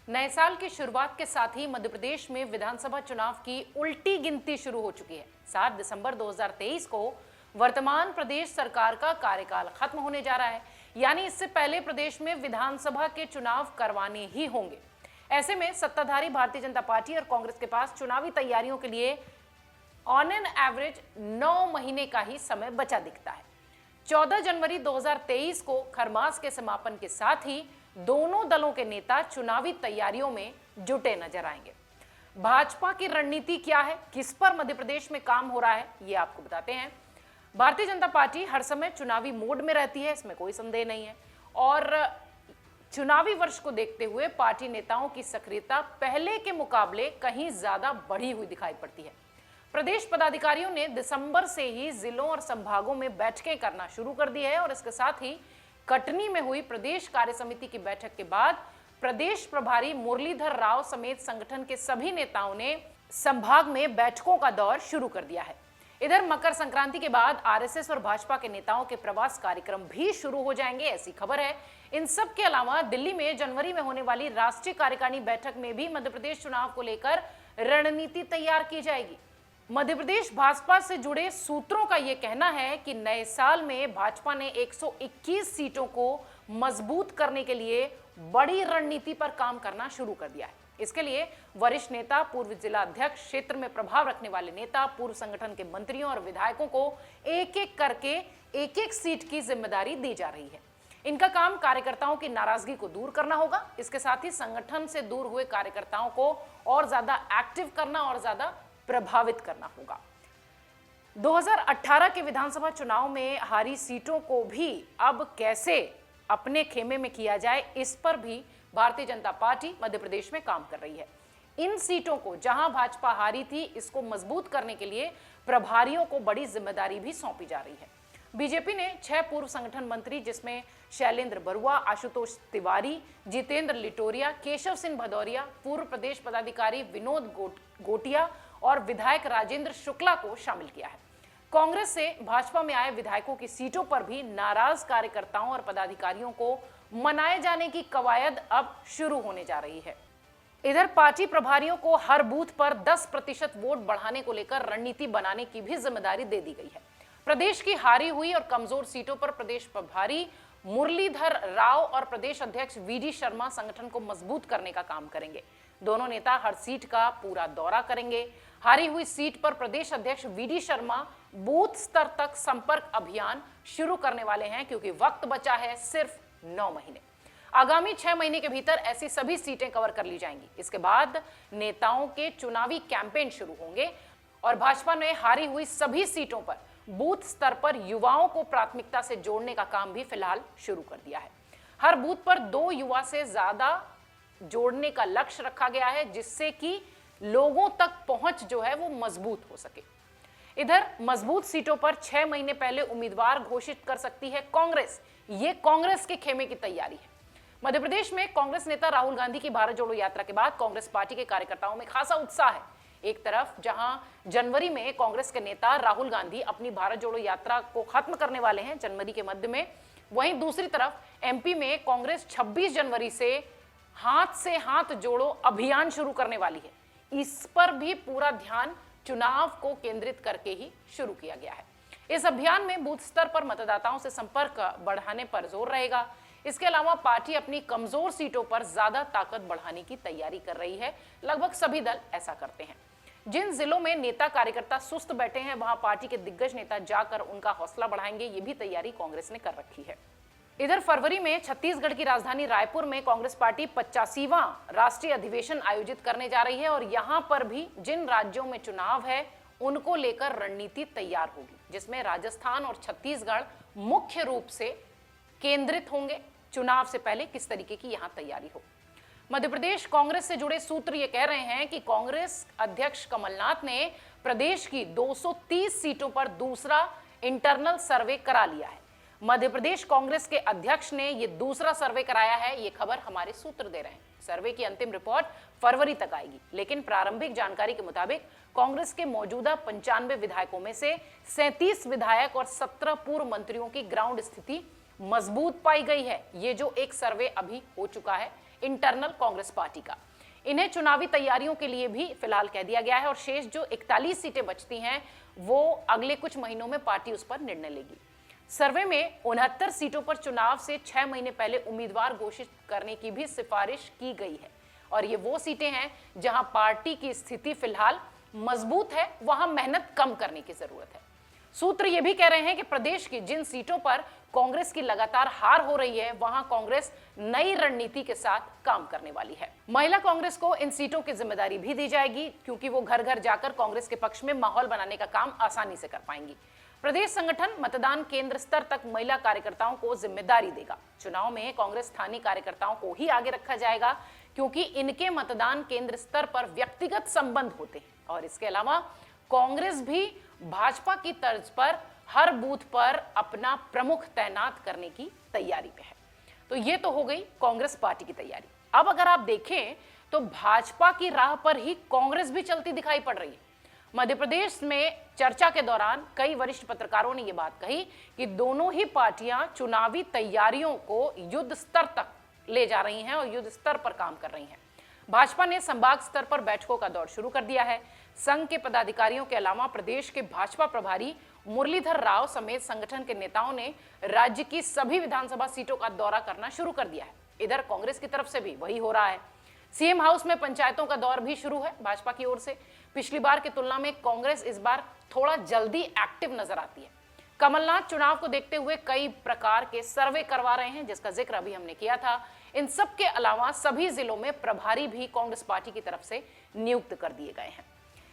नए साल की शुरुआत के साथ ही मध्य प्रदेश में विधानसभा चुनाव की उल्टी गिनती शुरू हो चुकी है। 7 दिसंबर 2023 को वर्तमान प्रदेश सरकार का कार्यकाल खत्म होने जा रहा है, यानी इससे पहले प्रदेश में विधानसभा के चुनाव करवाने ही होंगे। ऐसे में सत्ताधारी भारतीय जनता पार्टी और कांग्रेस के पास चुनावी तैयारियों के लिए ऑन एन एवरेज 9 महीने का ही समय बचा दिखता है। 14 जनवरी 2023 को खरमास के समापन के साथ ही दोनों दलों के नेता चुनावी तैयारियों में जुटे नजर आएंगे। भाजपा की रणनीति क्या है, किस पर मध्य प्रदेश में काम हो रहा है, ये आपको बताते हैं। भारतीय जनता पार्टी हर समय चुनावी मोड में रहती है, इसमें कोई संदेह नहीं है, और चुनावी वर्ष को देखते हुए पार्टी नेताओं की सक्रियता पहले के मुकाबले कहीं ज्यादा बढ़ी हुई दिखाई पड़ती है। प्रदेश पदाधिकारियों ने दिसंबर से ही जिलों और संभागों में बैठकें करना शुरू कर दी है और इसके साथ ही कटनी में हुई प्रदेश कार्य समिति की बैठक के बाद प्रदेश प्रभारी मुरलीधर राव समेत संगठन के सभी नेताओं ने संभाग में बैठकों का दौर शुरू कर दिया है। इधर मकर संक्रांति के बाद आरएसएस और भाजपा के नेताओं के प्रवास कार्यक्रम भी शुरू हो जाएंगे, ऐसी खबर है। इन सब के अलावा दिल्ली में जनवरी में होने वाली राष्ट्रीय कार्यकारिणी बैठक में भी मध्य प्रदेश चुनाव को लेकर रणनीति तैयार की जाएगी। मध्य प्रदेश भाजपा से जुड़े सूत्रों का यह कहना है कि नए साल में भाजपा ने 121 सीटों को मजबूत करने के लिए बड़ी रणनीति पर काम करना शुरू कर दिया है। इसके लिए वरिष्ठ नेता, पूर्व जिला अध्यक्ष, क्षेत्र में प्रभाव रखने वाले नेता, पूर्व संगठन के मंत्रियों और विधायकों को एक एक करके एक सीट की जिम्मेदारी दी जा रही है। इनका काम कार्यकर्ताओं की नाराजगी को दूर करना होगा। इसके साथ ही संगठन से दूर हुए कार्यकर्ताओं को और ज्यादा एक्टिव करना और ज्यादा प्रभावित करना होगा। 2018 के विधानसभा चुनाव में हारी सीटों को भी अब कैसे अपने खेमे में किया जाए, इस पर भी भारतीय जनता पार्टी मध्य प्रदेश में काम कर रही है। इन सीटों को जहां भाजपा हारी थी, इसको मजबूत करने के लिए प्रभारियों को बड़ी जिम्मेदारी भी सौंपी जा रही है। बीजेपी ने 6 पूर्व संगठन मंत्री, जिसमें शैलेंद्र बरुआ, आशुतोष तिवारी, जितेंद्र लिटोरिया, केशव सिंह भदौरिया, पूर्व प्रदेश पदाधिकारी विनोद गोटिया और विधायक राजेंद्र शुक्ला को शामिल किया है। कांग्रेस से भाजपा में आए विधायकों की सीटों पर भी नाराज कार्यकर्ताओं और पदाधिकारियों को मनाए जाने की कवायद अब शुरू होने जा रही है। इधर पार्टी प्रभारियों को हर बूथ पर 10% वोट बढ़ाने को लेकर रणनीति बनाने की भी जिम्मेदारी दे दी गई है। प्रदेश की हारी हुई और कमजोर सीटों पर प्रदेश प्रभारी मुरलीधर राव और प्रदेश अध्यक्ष वीडी शर्मा संगठन को मजबूत करने का काम करेंगे। दोनों नेता हर सीट का पूरा दौरा करेंगे। हारी हुई सीट पर प्रदेश अध्यक्ष वीडी शर्मा बूथ स्तर तक संपर्क अभियान शुरू करने वाले हैं, क्योंकि वक्त बचा है सिर्फ 9 महीने। आगामी 6 महीने के भीतर ऐसी सभी सीटें कवर कर ली जाएंगी। इसके बाद नेताओं के चुनावी कैंपेन शुरू होंगे और भाजपा ने हारी हुई सभी सीटों पर बूथ स्तर पर युवाओं को प्राथमिकता से जोड़ने का काम भी फिलहाल शुरू कर दिया है। हर बूथ पर 2 युवा से ज्यादा जोड़ने का लक्ष्य रखा गया है, जिससे कि लोगों तक पहुंच जो है वो मजबूत हो सके। इधर मजबूत सीटों पर 6 महीने पहले उम्मीदवार घोषित कर सकती है कांग्रेस। ये कांग्रेस के खेमे की तैयारी है। मध्य प्रदेश में कांग्रेस नेता राहुल गांधी की भारत जोड़ो यात्रा के बाद कांग्रेस पार्टी के कार्यकर्ताओं में खासा उत्साह है। एक तरफ जहां जनवरी में कांग्रेस के नेता राहुल गांधी अपनी भारत जोड़ो यात्रा को खत्म करने वाले हैं, जनवरी के मध्य में, वहीं दूसरी तरफ एमपी में कांग्रेस 26 जनवरी से हाथ जोड़ो अभियान शुरू करने वाली है। इस पर भी पूरा ध्यान चुनाव को केंद्रित करके ही शुरू किया गया है। इस अभियान में बूथ स्तर पर मतदाताओं से संपर्क बढ़ाने पर जोर रहेगा। इसके अलावा पार्टी अपनी कमजोर सीटों पर ज्यादा ताकत बढ़ाने की तैयारी कर रही है। लगभग सभी दल ऐसा करते हैं। जिन जिलों में नेता कार्यकर्ता सुस्त बैठे हैं, वहां पार्टी के दिग्गज नेता जाकर उनका हौसला बढ़ाएंगे। ये भी तैयारी कांग्रेस ने कर रखी है। इधर फरवरी में छत्तीसगढ़ की राजधानी रायपुर में कांग्रेस पार्टी 85वां राष्ट्रीय अधिवेशन आयोजित करने जा रही है और यहां पर भी जिन राज्यों में चुनाव है उनको लेकर रणनीति तैयार होगी, जिसमें राजस्थान और छत्तीसगढ़ मुख्य रूप से केंद्रित होंगे। चुनाव से पहले किस तरीके की यहां तैयारी हो। मध्य प्रदेश कांग्रेस से जुड़े सूत्र ये कह रहे हैं कि कांग्रेस अध्यक्ष कमलनाथ ने प्रदेश की 230 सीटों पर दूसरा इंटरनल सर्वे करा लिया है। मध्य प्रदेश कांग्रेस के अध्यक्ष ने यह दूसरा सर्वे कराया है, ये खबर हमारे सूत्र दे रहे हैं। सर्वे की अंतिम रिपोर्ट फरवरी तक आएगी, लेकिन प्रारंभिक जानकारी के मुताबिक कांग्रेस के मौजूदा 95 विधायकों में से 37 विधायक और 17 पूर्व मंत्रियों की ग्राउंड स्थिति मजबूत पाई गई है। ये जो एक सर्वे अभी हो चुका है, इंटरनल कांग्रेस पार्टी का। इन्हें चुनावी तैयारियों के लिए भी फिलहाल कह दिया गया है और शेष जो 41 सीटें बचती हैं वो अगले कुछ महीनों में पार्टी उस पर निर्णय लेगी। सर्वे में 69 सीटों पर चुनाव से 6 महीने पहले उम्मीदवार घोषित करने की भी सिफारिश की गई है और ये वो सीटें हैं जहां पार्टी की स्थिति फिलहाल मजबूत है, वहां मेहनत कम करने की जरूरत है। सूत्र ये भी कह रहे हैं कि प्रदेश की जिन सीटों पर कांग्रेस की लगातार हार हो रही है वहां कांग्रेस नई रणनीति के साथ काम करने वाली है। महिला कांग्रेस को इन सीटों की जिम्मेदारी भी दी जाएगी क्योंकि वो घर घर जाकर कांग्रेस के पक्ष में माहौल बनाने का काम आसानी से कर पाएंगी। प्रदेश संगठन मतदान केंद्र स्तर तक महिला कार्यकर्ताओं को जिम्मेदारी देगा। चुनाव में कांग्रेस स्थानीय कार्यकर्ताओं को ही आगे रखा जाएगा क्योंकि इनके मतदान केंद्र स्तर पर व्यक्तिगत संबंध होते हैं और इसके अलावा कांग्रेस भी भाजपा की तर्ज पर हर बूथ पर अपना प्रमुख तैनात करने की तैयारी पे है। तो ये तो हो गई कांग्रेस पार्टी की तैयारी। अब अगर आप देखें तो भाजपा की राह पर ही कांग्रेस भी चलती दिखाई पड़ रही है। मध्य प्रदेश में चर्चा के दौरान कई वरिष्ठ पत्रकारों ने यह बात कही कि दोनों ही पार्टियां चुनावी तैयारियों को युद्ध स्तर तक ले जा रही हैं और युद्ध स्तर पर काम कर रही हैं। भाजपा ने संभाग स्तर पर बैठकों का दौर शुरू कर दिया है। संघ के पदाधिकारियों के अलावा प्रदेश के भाजपा प्रभारी मुरलीधर राव समेत संगठन के नेताओं ने राज्य की सभी विधानसभा सीटों का दौरा करना शुरू कर दिया है। इधर कांग्रेस की तरफ से भी वही हो रहा है। सीएम हाउस में पंचायतों का दौर भी शुरू है भाजपा की ओर से। पिछली बार की तुलना में कांग्रेस इस बार थोड़ा जल्दी एक्टिव नजर आती है। कमलनाथ चुनाव को देखते हुए कई प्रकार के सर्वे करवा रहे हैं जिसका जिक्र अभी हमने किया था। इन सब के अलावा सभी जिलों में प्रभारी भी कांग्रेस पार्टी की तरफ से नियुक्त कर दिए गए हैं।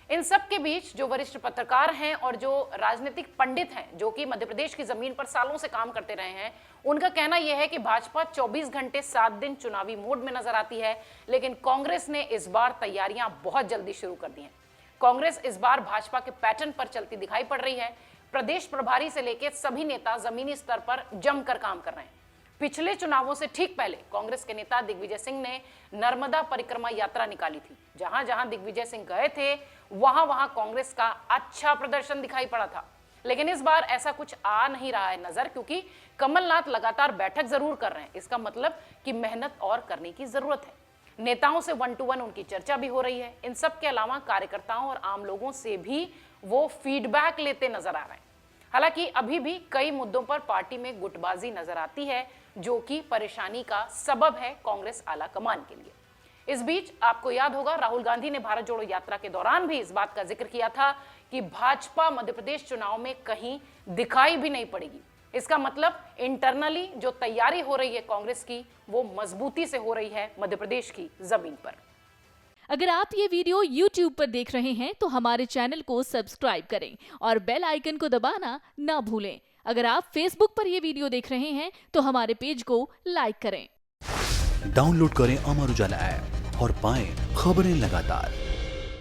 इन सब के बीच जो वरिष्ठ पत्रकार हैं और जो राजनीतिक पंडित हैं जो कि मध्य प्रदेश की जमीन पर सालों से काम करते रहे हैं, उनका कहना यह है कि भाजपा 24 घंटे 7 दिन चुनावी मोड में नजर आती है, लेकिन कांग्रेस ने इस बार तैयारियां बहुत जल्दी शुरू कर दी हैं। कांग्रेस इस बार भाजपा के पैटर्न पर चलती दिखाई पड़ रही है। प्रदेश प्रभारी से लेकर सभी नेता जमीनी स्तर पर जमकर काम कर रहे हैं। पिछले चुनावों से ठीक पहले कांग्रेस के नेता दिग्विजय सिंह ने नर्मदा परिक्रमा यात्रा निकाली थी। जहां जहां दिग्विजय सिंह गए थे वहां वहां कांग्रेस का अच्छा प्रदर्शन दिखाई पड़ा था। लेकिन इस बार ऐसा कुछ आ नहीं रहा है नजर, क्योंकि कमलनाथ लगातार बैठक जरूर कर रहे हैं। इसका मतलब कि मेहनत और करने की जरूरत है। नेताओं से 1 to 1 उनकी चर्चा भी हो रही है। इन सब के अलावा कार्यकर्ताओं और आम लोगों से भी वो फीडबैक लेते नजर आ रहे हैं। हालांकि अभी भी कई मुद्दों पर पार्टी में गुटबाजी नजर आती है जो कि परेशानी का सबब है कांग्रेस आला कमान के लिए। इस बीच आपको याद होगा राहुल गांधी ने भारत जोड़ो यात्रा के दौरान भी इस बात का जिक्र किया था कि भाजपा मध्य प्रदेश चुनाव में कहीं दिखाई भी नहीं पड़ेगी। इसका मतलब इंटरनली जो तैयारी हो रही है कांग्रेस की वो मजबूती से हो रही है मध्य प्रदेश की जमीन पर। अगर आप ये वीडियो YouTube पर देख रहे हैं तो हमारे चैनल को सब्सक्राइब करें और बेल आइकन को दबाना ना भूलें। अगर आप Facebook पर ये वीडियो देख रहे हैं तो हमारे पेज को लाइक करें। डाउनलोड करें अमर उजाला ऐप और पाएं खबरें लगातार।